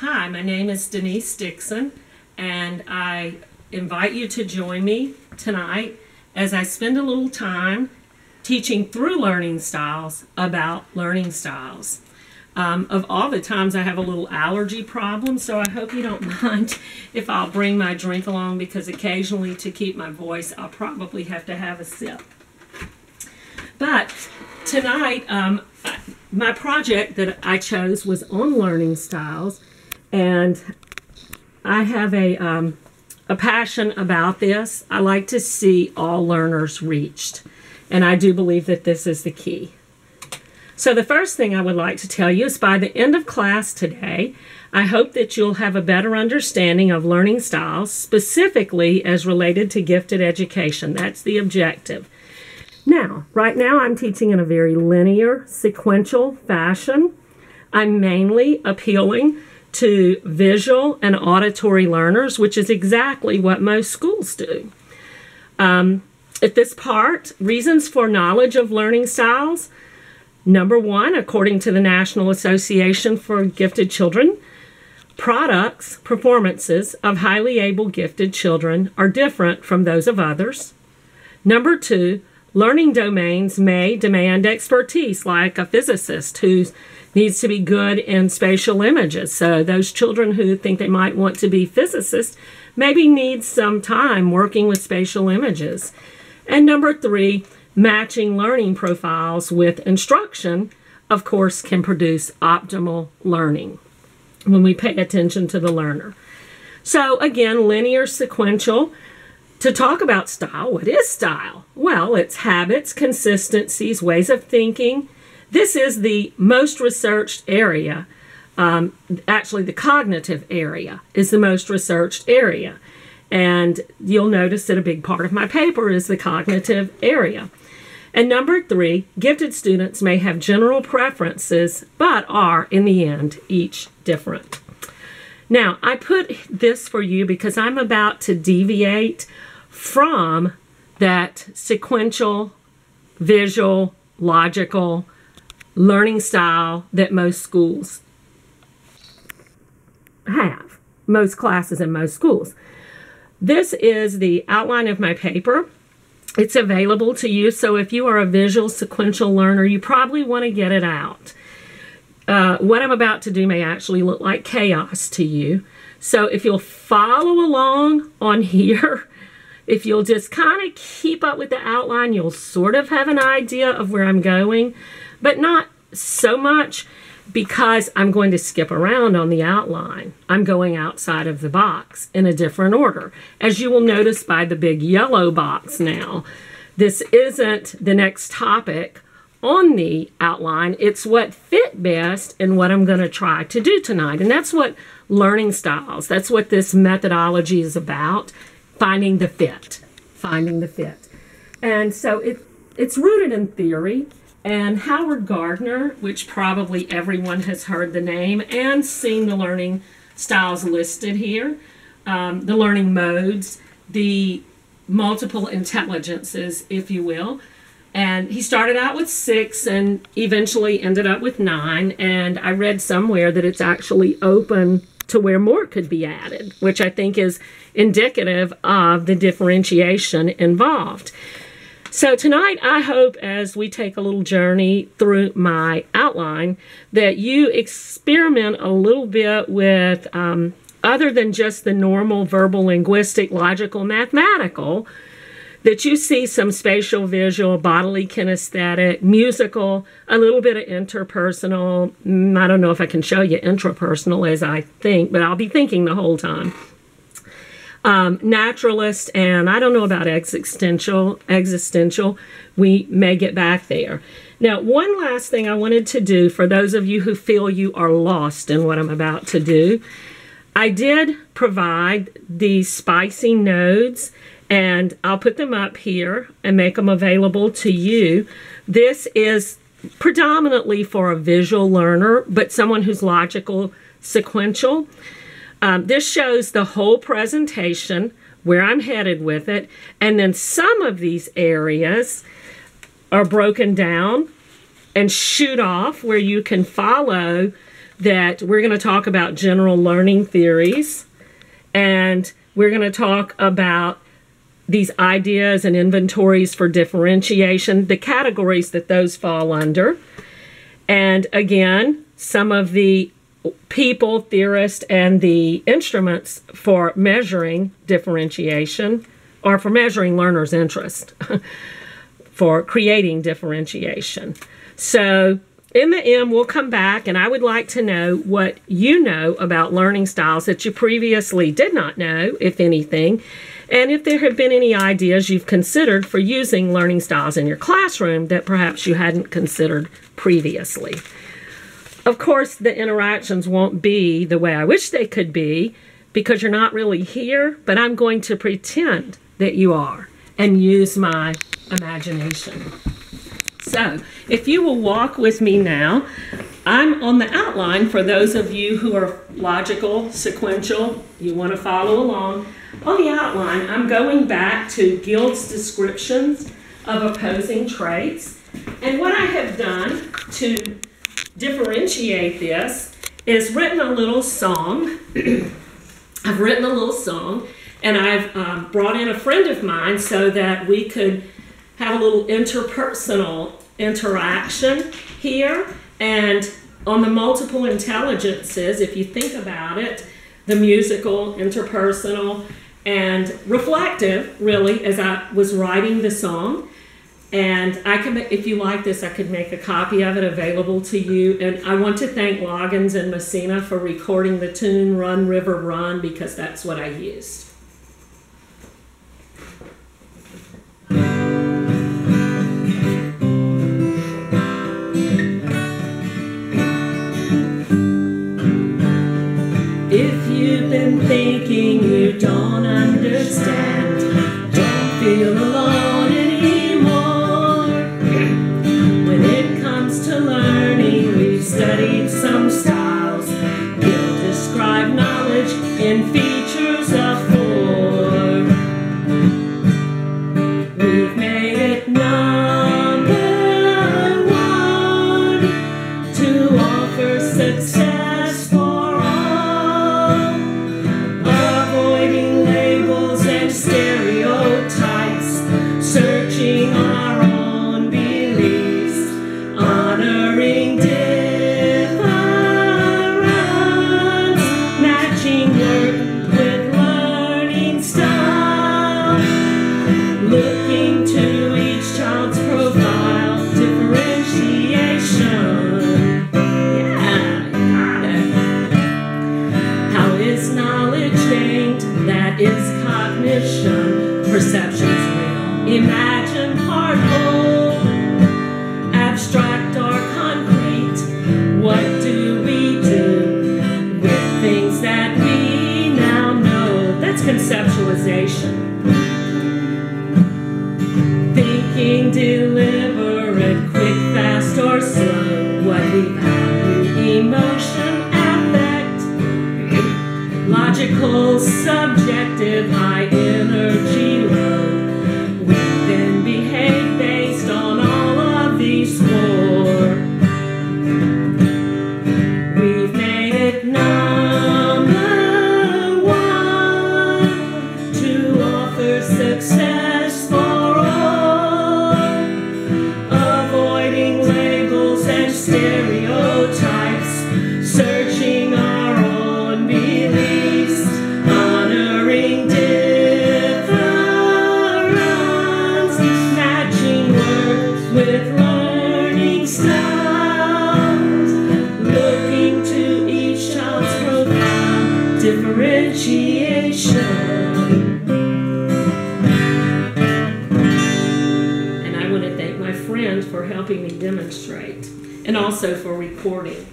Hi, my name is Denise Dixon, and I invite you to join me tonight as I spend a little time teaching through learning styles about learning styles. Of all the times I have a little allergy problem, so I hope you don't mind if I'll bring my drink along, because occasionally to keep my voice I'll probably have to have a sip. But tonight, my project that I chose was on learning styles, and I have a passion about this. I like to see all learners reached, and I do believe that this is the key. So the first thing I would like to tell you is, by the end of class today, I hope that you'll have a better understanding of learning styles, specifically as related to gifted education. That's the objective. Now, right now I'm teaching in a very linear, sequential fashion. I'm mainly appealing to visual and auditory learners, which is exactly what most schools do. At this part, reasons for knowledge of learning styles. Number one, according to the National Association for Gifted Children, products, performances of highly able gifted children are different from those of others. Number two, learning domains may demand expertise, like a physicist who needs to be good in spatial images. So those children who think they might want to be physicists maybe need some time working with spatial images. And number three, matching learning profiles with instruction, of course, can produce optimal learning when we pay attention to the learner. So again, linear, sequential. To talk about style, what is style? Well, it's habits, consistencies, ways of thinking. This is the most researched area. Actually, the cognitive area is the most researched area. And you'll notice that a big part of my paper is the cognitive area. And number three, gifted students may have general preferences, but are, in the end, each different. Now, I put this for you because I'm about to deviate from that sequential, visual, logical learning style that most schools have, most classes in most schools. This is the outline of my paper. It's available to you, so if you are a visual sequential learner, you probably want to get it out. What I'm about to do may actually look like chaos to you, so if you'll follow along on here, if you'll just kind of keep up with the outline, you'll sort of have an idea of where I'm going, but not so much, because I'm going to skip around on the outline. I'm going outside of the box in a different order. As you will notice by the big yellow box now, this isn't the next topic on the outline. It's what fit best in what I'm going to try to do tonight. And that's what learning styles, that's what this methodology is about. Finding the fit, finding the fit. And so it's rooted in theory, and Howard Gardner, which probably everyone has heard the name and seen the learning styles listed here, the learning modes, the multiple intelligences, if you will. And he started out with 6 and eventually ended up with 9, and I read somewhere that it's actually open to where more could be added, which I think is indicative of the differentiation involved. So tonight, I hope, as we take a little journey through my outline, that you experiment a little bit with, other than just the normal verbal, linguistic, logical, mathematical, that you see some spatial, visual, bodily, kinesthetic, musical, a little bit of interpersonal. I don't know if I can show you intrapersonal as I think, but I'll be thinking the whole time. Naturalist, and I don't know about existential. We may get back there. Now, one last thing I wanted to do for those of you who feel you are lost in what I'm about to do, I did provide these spicy nodes, and I'll put them up here and make them available to you. This is predominantly for a visual learner, but someone who's logical, sequential. This shows the whole presentation, where I'm headed with it, and then some of these areas are broken down and shoot off where you can follow that we're going to talk about general learning theories, and we're going to talk about these ideas and inventories for differentiation, the categories that those fall under. And again, some of the people, theorists, and the instruments for measuring differentiation, or for measuring learners' interest, for creating differentiation. So in the end, we'll come back, and I would like to know what you know about learning styles that you previously did not know, if anything, and if there have been any ideas you've considered for using learning styles in your classroom that perhaps you hadn't considered previously. Of course, the interactions won't be the way I wish they could be because you're not really here, but I'm going to pretend that you are and use my imagination. So, if you will walk with me now, I'm on the outline for those of you who are logical, sequential, you want to follow along. On the outline, I'm going back to Guild's descriptions of opposing traits. And what I have done to differentiate this is written a little song. I've written a little song, and I've brought in a friend of mine so that we could have a little interpersonal interaction here. And on the multiple intelligences, if you think about it, the musical, interpersonal, and reflective, really, as I was writing the song. And I can, if you like this, I could make a copy of it available to you. And I want to thank Loggins and Messina for recording the tune Run River Run, because that's what I used. If you've been thinking you don't understand, don't feel alone anymore. When it comes to learning, we've studied some styles. Guild describe knowledge in features of 4. We've made it number 1 to offer success for stereotypes, searching our own beliefs, honoring difference, matching work with learning style, looking to each child's profile, differentiation. Yeah, got it. How is knowledge gained? That is cognition. Perception's real. Imagine hard whole. Abstract or concrete. What do we do with things that we now know? That's conceptualization. Thinking deliberate, quick, fast, or slow. What we value, emotion, affect. Logical, subjective, high energy load. We then behave based on all of these 4. We've made it number 1 to offer success for all, avoiding labels and stereotypes, searching our own beliefs, honoring difference, matching words with learning styles, looking to each child's profile, differentiation. And I want to thank my friend for helping me demonstrate, and also for recording.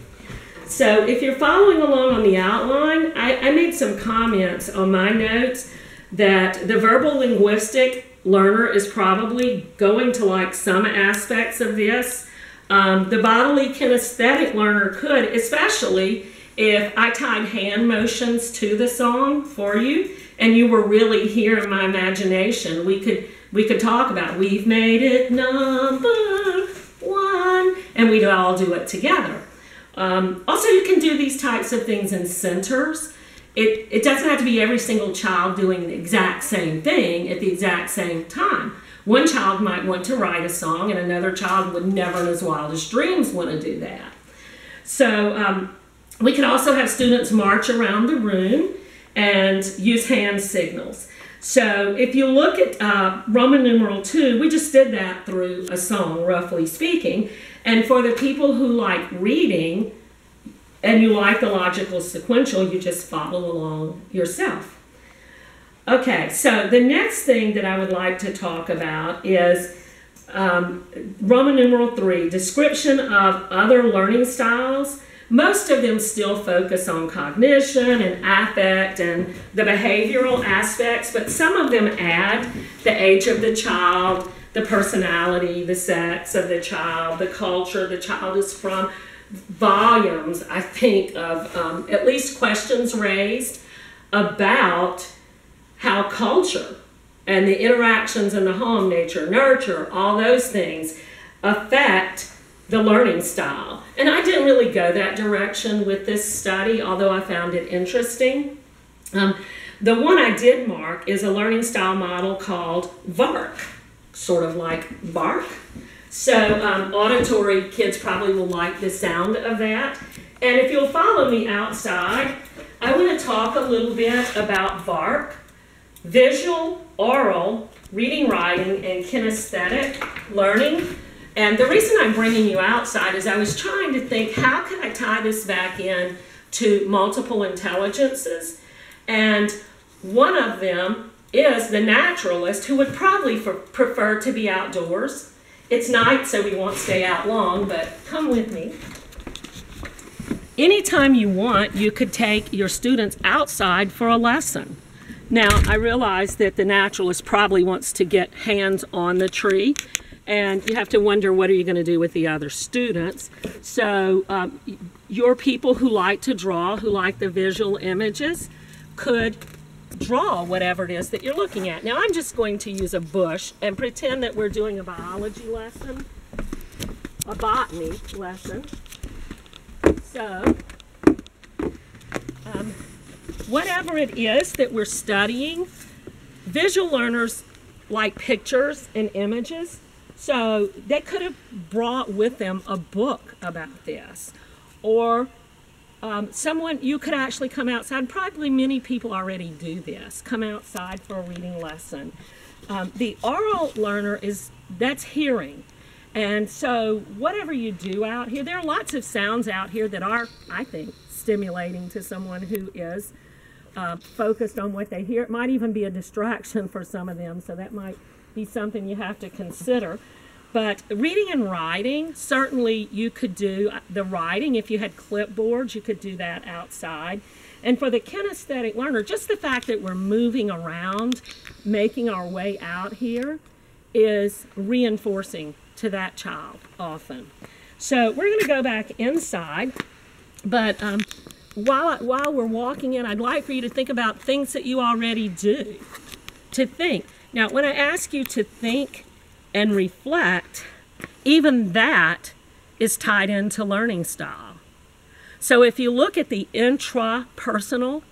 So if you're following along on the outline, I made some comments on my notes that the verbal linguistic learner is probably going to like some aspects of this. The bodily kinesthetic learner could, especially if I tied hand motions to the song for you and you were really here in my imagination. We could talk about we've made it number 1, and we'd all do it together. Also, you can do these types of things in centers. It doesn't have to be every single child doing the exact same thing at the exact same time. One child might want to write a song, and another child would never in his wildest dreams want to do that. So we can also have students march around the room and use hand signals. So if you look at Roman numeral 2, we just did that through a song, roughly speaking. And for the people who like reading and you like the logical sequential, you just follow along yourself. Okay, so the next thing that I would like to talk about is Roman numeral 3, description of other learning styles. Most of them still focus on cognition and affect and the behavioral aspects, but some of them add the age of the child, the personality, the sex of the child, the culture the child is from, volumes, I think, of at least questions raised about how culture and the interactions in the home, nature, nurture, all those things affect the learning style. And I didn't really go that direction with this study, although I found it interesting. The one I did mark is a learning style model called VARK, sort of like bark. So auditory kids probably will like the sound of that. And if you'll follow me outside, I want to talk a little bit about VARK, visual, oral, reading, writing, and kinesthetic learning. And the reason I'm bringing you outside is I was trying to think, how can I tie this back in to multiple intelligences? And one of them is the naturalist, who would probably prefer to be outdoors. It's night, so we won't stay out long, but come with me. Anytime you want, you could take your students outside for a lesson. Now, I realize that the naturalist probably wants to get hands on the tree, and you have to wonder, what are you going to do with the other students? So your people who like to draw, who like the visual images, could draw whatever it is that you're looking at. Now I'm just going to use a bush and pretend that we're doing a biology lesson, a botany lesson. So whatever it is that we're studying, visual learners like pictures and images. So they could have brought with them a book about this, or someone, you could actually come outside. Probably many people already do this, come outside for a reading lesson. The oral learner that's hearing. And so whatever you do out here, there are lots of sounds out here that are, I think, stimulating to someone who is focused on what they hear. It might even be a distraction for some of them, so that might be something you have to consider. But reading and writing, certainly you could do the writing. If you had clipboards, you could do that outside. And for the kinesthetic learner, just the fact that we're moving around, making our way out here, is reinforcing to that child often. So we're going to go back inside, but while we're walking in, I'd like for you to think about things that you already do. To think. Now, when I ask you to think and reflect, even that is tied into learning style. So if you look at the intrapersonal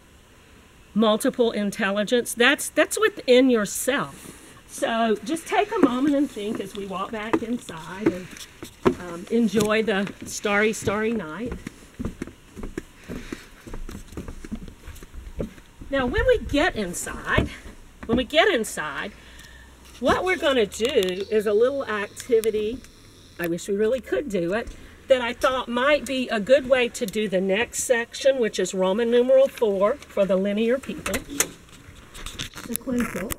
multiple intelligence, that's within yourself. So just take a moment and think as we walk back inside and enjoy the starry, starry night. Now, when we get inside, what we're going to do is a little activity, I wish we really could do it, that I thought might be a good way to do the next section, which is Roman numeral 4 for the linear people. Sequential.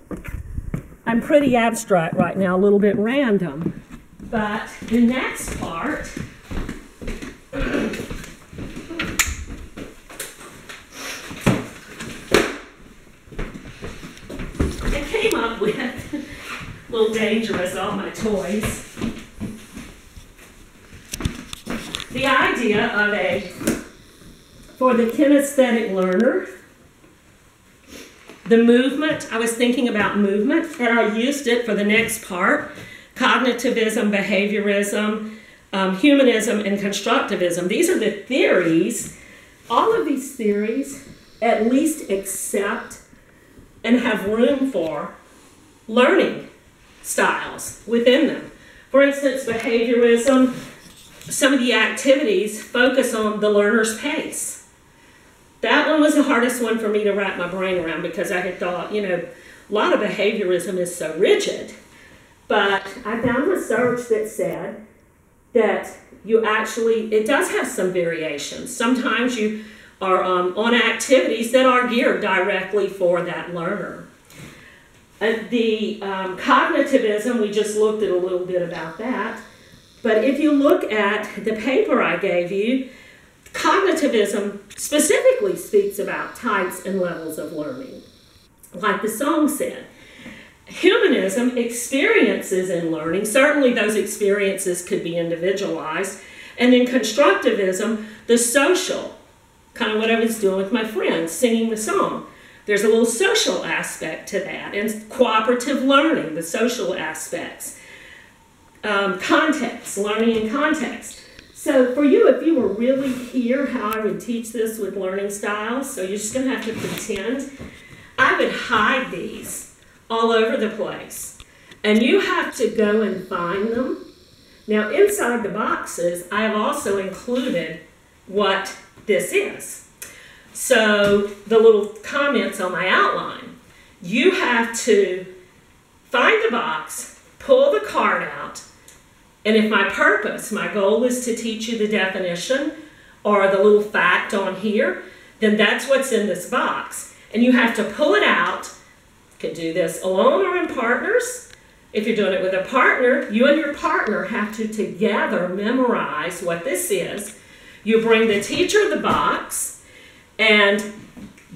I'm pretty abstract right now, a little bit random, but the next part I came up with a little dangerous, all my toys. The idea of for the kinesthetic learner, the movement, I was thinking about movement, and I used it for the next part, cognitivism, behaviorism, humanism and constructivism. These are the theories. All of these theories at least accept and have room for learning styles within them. For instance, behaviorism, some of the activities focus on the learner's pace. That one was the hardest one for me to wrap my brain around because I had thought, a lot of behaviorism is so rigid. But I found research that said that it does have some variations. Sometimes you are on activities that are geared directly for that learner. The cognitivism, we just looked at a little bit about that. But if you look at the paper I gave you, cognitivism specifically speaks about types and levels of learning. Like the song said, humanism, experiences in learning, certainly those experiences could be individualized. And then constructivism, the social, kind of what I was doing with my friends, singing the song. There's a little social aspect to that. And cooperative learning, the social aspects. Context, learning in context. So for you, if you were really here, how I would teach this with learning styles, so you're just going to have to pretend, I would hide these all over the place. And you have to go and find them. Now, inside the boxes, I have also included what this is. So the little comments on my outline, you have to find the box, pull the card out, and if my goal is to teach you the definition or the little fact on here, then that's what's in this box. And you have to pull it out. You can do this alone or in partners. If you're doing it with a partner, you and your partner have to together memorize what this is. You bring the teacher the box, and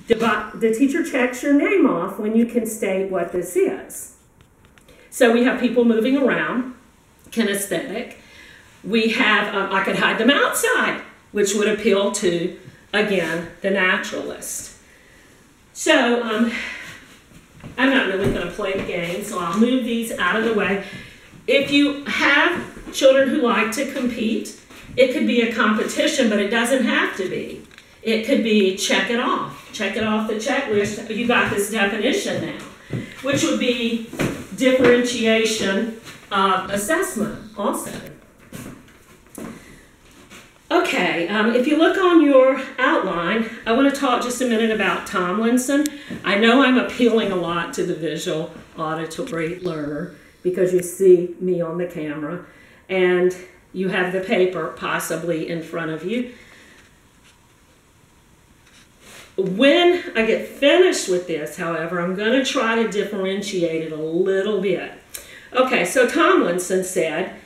the teacher checks your name off when you can state what this is. So we have people moving around, kinesthetic. We have, I could hide them outside, which would appeal to, again, the naturalist. So I'm not really going to play the game, so I'll move these out of the way. If you have children who like to compete, it could be a competition, but it doesn't have to be. It could be check it off the checklist. You got this definition now, which would be differentiation of assessment also. Okay, if you look on your outline, I want to talk just a minute about Tomlinson. I know I'm appealing a lot to the visual auditory learner because you see me on the camera and you have the paper possibly in front of you. When I get finished with this, however, I'm going to try to differentiate it a little bit. Okay, so Tomlinson said,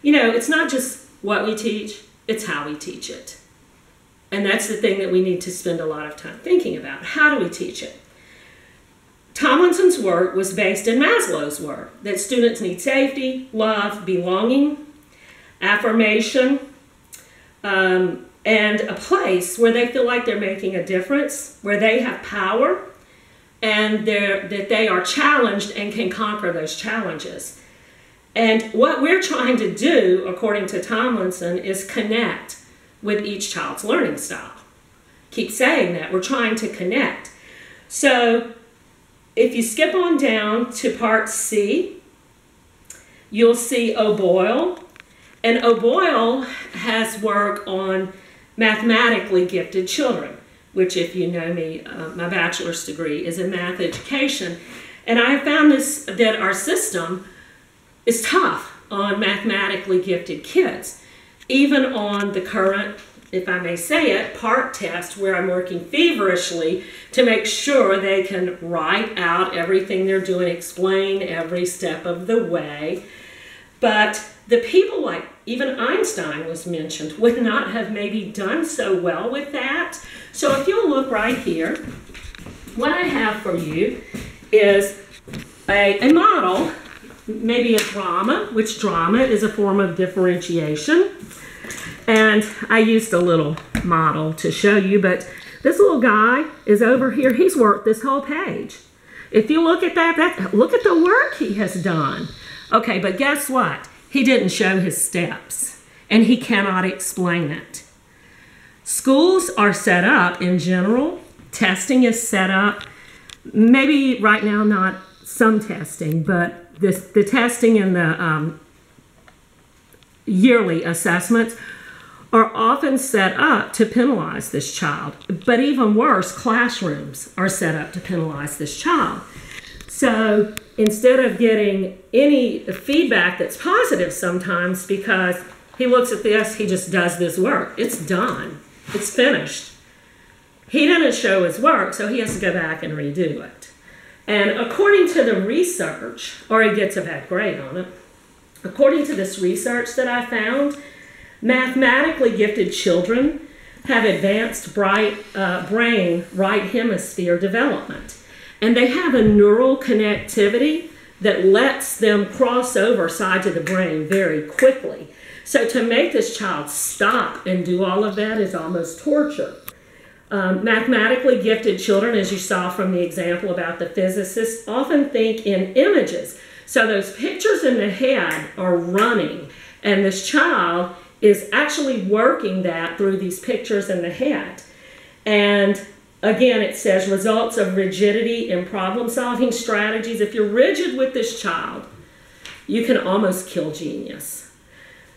it's not just what we teach, it's how we teach it. And that's the thing that we need to spend a lot of time thinking about. How do we teach it? Tomlinson's work was based in Maslow's work, that students need safety, love, belonging, affirmation, and a place where they feel like they're making a difference, where they have power, and that they are challenged and can conquer those challenges. And what we're trying to do, according to Tomlinson, is connect with each child's learning style. Keep saying that. We're trying to connect. So if you skip on down to part C, you'll see O'Boyle. And O'Boyle has work on mathematically gifted children, which, if you know me, my bachelor's degree is in math education. And I found that our system is tough on mathematically gifted kids. Even on the current, if I may say it, PARCC test, where I'm working feverishly to make sure they can write out everything they're doing, explain every step of the way. But the people like, even Einstein was mentioned, would not have maybe done so well with that. So if you'll look right here, what I have for you is a model, maybe a drama, which drama is a form of differentiation. And I used a little model to show you, but this little guy is over here. He's worked this whole page. If you look at that, look at the work he has done. Okay, but guess what? He didn't show his steps. and he cannot explain it. Schools are set up in general. Testing is set up, maybe right now not some testing, but the testing and the yearly assessments are often set up to penalize this child. But even worse, classrooms are set up to penalize this child. So instead of getting any feedback that's positive sometimes, because he looks at this, he just does this work. It's done. It's finished. He didn't show his work, so he has to go back and redo it. And according to the research, or he gets a bad grade on it, according to this research that I found, mathematically gifted children have advanced brain right hemisphere development. And they have a neural connectivity that lets them cross over sides of the brain very quickly. So to make this child stop and do all of that is almost torture. Mathematically gifted children, as you saw from the example about the physicists, often think in images. So those pictures in the head are running, and this child is actually working that through these pictures in the head. And again, it says results of rigidity in problem-solving strategies. If you're rigid with this child, you can almost kill genius.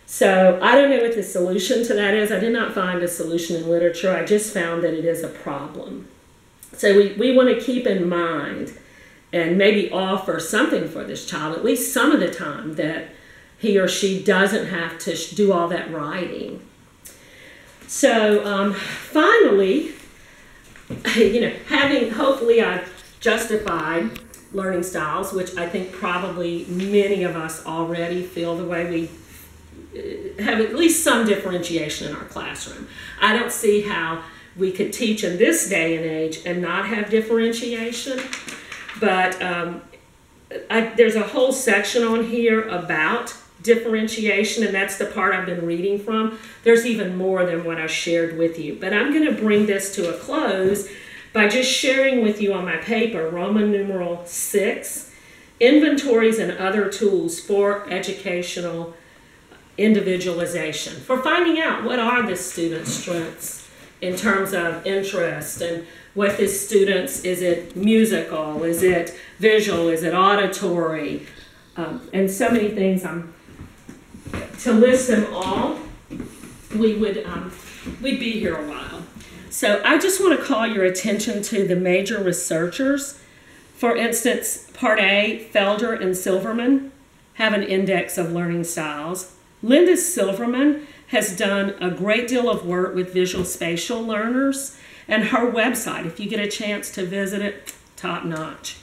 So I don't know what the solution to that is. I did not find a solution in literature. I just found that it is a problem. So we want to keep in mind and maybe offer something for this child, at least some of the time, that he or she doesn't have to do all that writing. So finally, hopefully I've justified learning styles, which I think probably many of us already feel the way we have at least some differentiation in our classroom. I don't see how we could teach in this day and age and not have differentiation, but there's a whole section on here about differentiation, and that's the part I've been reading from. There's even more than what I shared with you, but I'm going to bring this to a close by just sharing with you on my paper, Roman numeral 6, Inventories and Other Tools for Educational Individualization, for finding out what are the student's strengths in terms of interest, and what this student's, is it musical, is it visual, is it auditory, and so many things. To list them all, we'd be here a while. So I just want to call your attention to the major researchers. For instance, Part A, Felder and Silverman have an index of learning styles. Linda Silverman has done a great deal of work with visual spatial learners, and her website, if you get a chance to visit it, top notch.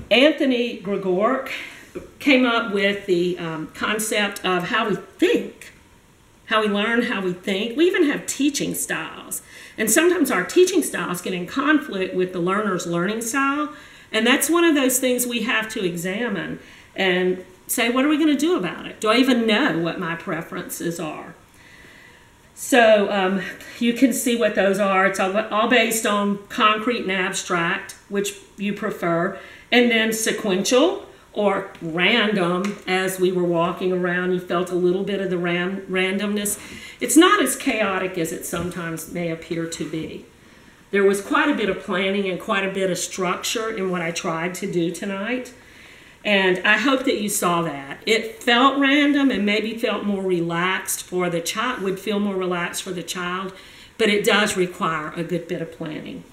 Anthony Gregorek came up with the concept of how we think, how we learn, how we think. We even have teaching styles. And sometimes our teaching styles get in conflict with the learner's learning style. And that's one of those things we have to examine and say, what are we going to do about it? Do I even know what my preferences are? So you can see what those are. It's all based on concrete and abstract, which you prefer, and then sequential or random. As we were walking around, you felt a little bit of the randomness. It's not as chaotic as it sometimes may appear to be. There was quite a bit of planning and quite a bit of structure in what I tried to do tonight. And I hope that you saw that. It felt random and maybe felt more relaxed for the child, would feel more relaxed for the child, but it does require a good bit of planning.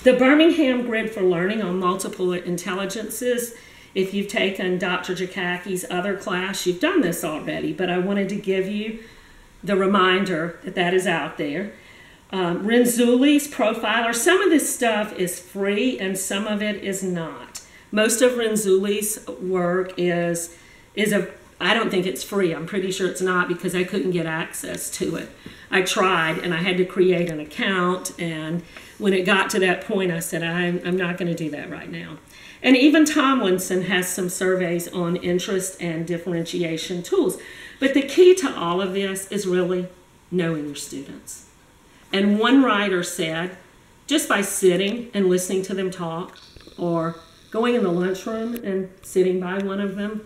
The Birmingham Grid for Learning on Multiple Intelligences, if you've taken Dr. Jakaki's other class, you've done this already, but I wanted to give you the reminder that that is out there. Renzulli's Profiler, some of this stuff is free and some of it is not. Most of Renzulli's work is I don't think it's free. I'm pretty sure it's not, because I couldn't get access to it. I tried and I had to create an account, and when it got to that point I said I'm not going to do that right now. And even Tomlinson has some surveys on interest and differentiation tools. But the key to all of this is really knowing your students. And one writer said, just by sitting and listening to them talk, or going in the lunchroom and sitting by one of them,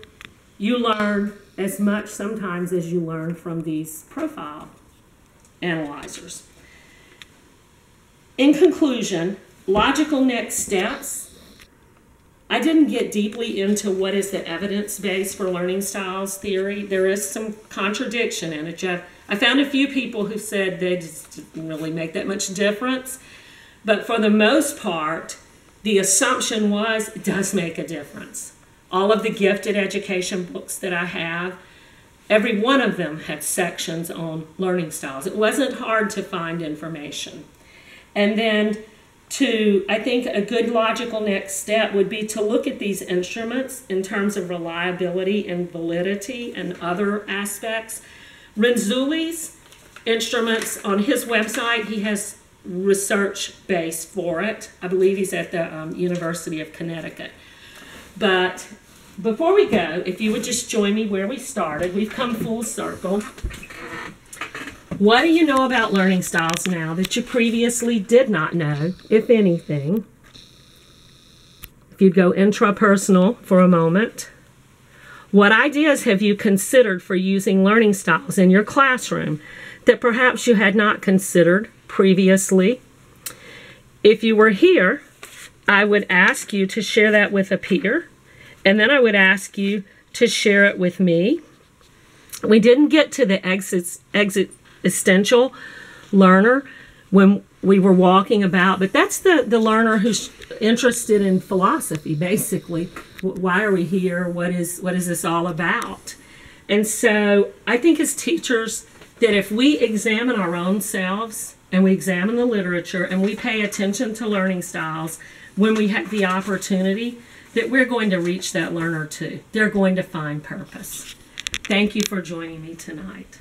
you learn as much sometimes as you learn from these profile analyzers. In conclusion, logical next steps. I didn't get deeply into what is the evidence base for learning styles theory. There is some contradiction in it, Jeff. I found a few people who said they just didn't really make that much difference. But for the most part, the assumption was it does make a difference. All of the gifted education books that I have, every one of them had sections on learning styles. It wasn't hard to find information. And then I think a good logical next step would be to look at these instruments in terms of reliability and validity and other aspects. Renzulli's instruments, on his website, he has research base for it. I believe he's at the University of Connecticut. But before we go, if you would just join me where we started, we've come full circle. What do you know about learning styles now that you previously did not know, if anything? If you'd go intrapersonal for a moment. What ideas have you considered for using learning styles in your classroom that perhaps you had not considered previously? If you were here, I would ask you to share that with a peer, and then I would ask you to share it with me. We didn't get to the existential learner when we were walking about, but that's the learner who's interested in philosophy, basically. Why are we here? What is this all about? And so I think as teachers that if we examine our own selves and we examine the literature and we pay attention to learning styles when we have the opportunity, that we're going to reach that learner too. They're going to find purpose. Thank you for joining me tonight.